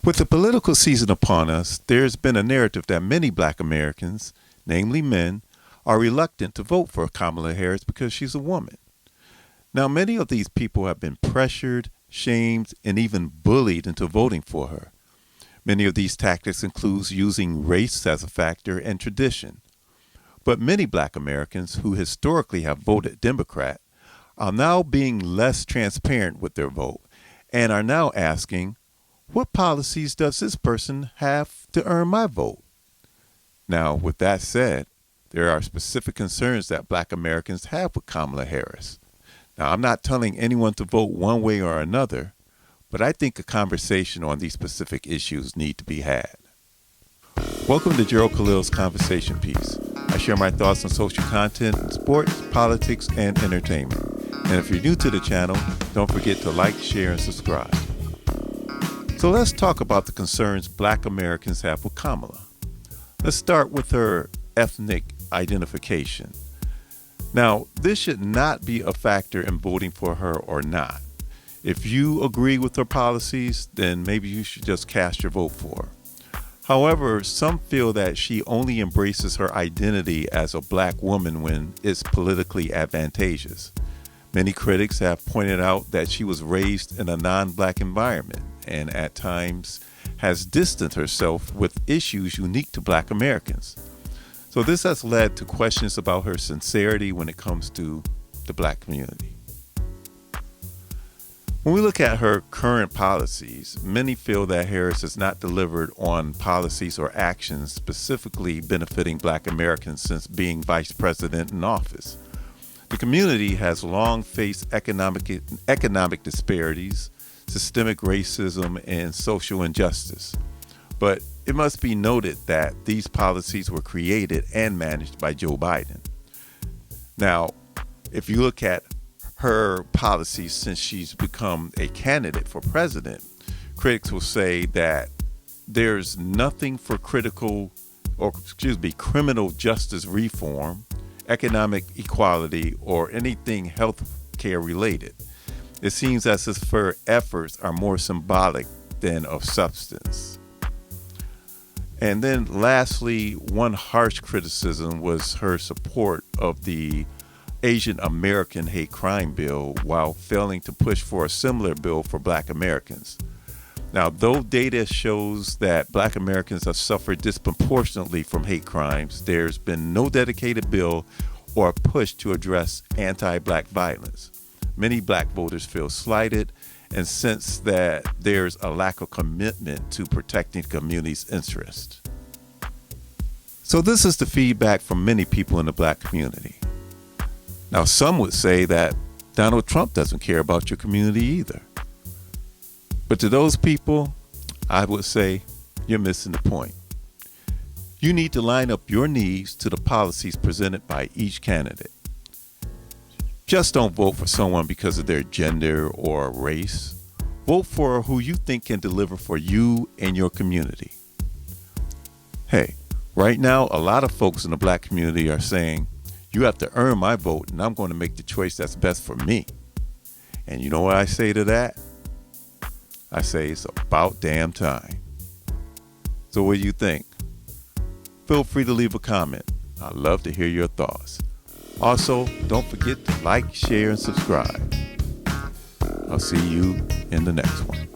With the political season upon us, there's been a narrative that many black Americans, namely men, are reluctant to vote for Kamala Harris because she's a woman. Now, many of these people have been pressured, shamed, and even bullied into voting for her. Many of these tactics include using race as a factor and tradition. But many black Americans who historically have voted Democrat are now being less transparent with their vote and are now asking, what policies does this person have to earn my vote? Now, with that said, there are specific concerns that black Americans have with Kamala Harris. Now, I'm not telling anyone to vote one way or another, but I think a conversation on these specific issues need to be had. Welcome to Gerald Khalil's Conversation Piece. I share my thoughts on social content, sports, politics, and entertainment. And if you're new to the channel, don't forget to like, share, and subscribe. So let's talk about the concerns black Americans have with Kamala. Let's start with her ethnic identification. Now, this should not be a factor in voting for her or not. If you agree with her policies, then maybe you should just cast your vote for her. However, some feel that she only embraces her identity as a black woman when it's politically advantageous. Many critics have pointed out that she was raised in a non-black environment and at times has distanced herself with issues unique to black Americans. So this has led to questions about her sincerity when it comes to the black community. When we look at her current policies, many feel that Harris has not delivered on policies or actions specifically benefiting black Americans since being vice president in office. The community has long faced economic disparities, systemic racism, and social injustice. But it must be noted that these policies were created and managed by Joe Biden. Now, if you look at her policies since she's become a candidate for president, critics will say that there's nothing for criminal justice reform, economic equality, or anything health care related. It seems as if her efforts are more symbolic than of substance. And then lastly, one harsh criticism was her support of the Asian American hate crime bill while failing to push for a similar bill for black Americans. Now, though data shows that black Americans have suffered disproportionately from hate crimes, there's been no dedicated bill or push to address anti-black violence. Many black voters feel slighted and sense that there's a lack of commitment to protecting the community's interests. So this is the feedback from many people in the black community. Now, some would say that Donald Trump doesn't care about your community either. But to those people, I would say you're missing the point. You need to line up your needs to the policies presented by each candidate. Just don't vote for someone because of their gender or race. Vote for who you think can deliver for you and your community. Hey, right now, a lot of folks in the black community are saying, you have to earn my vote, and I'm going to make the choice that's best for me. And you know what I say to that? I say it's about damn time. So what do you think? Feel free to leave a comment. I'd love to hear your thoughts. Also, don't forget to like, share, and subscribe. I'll see you in the next one.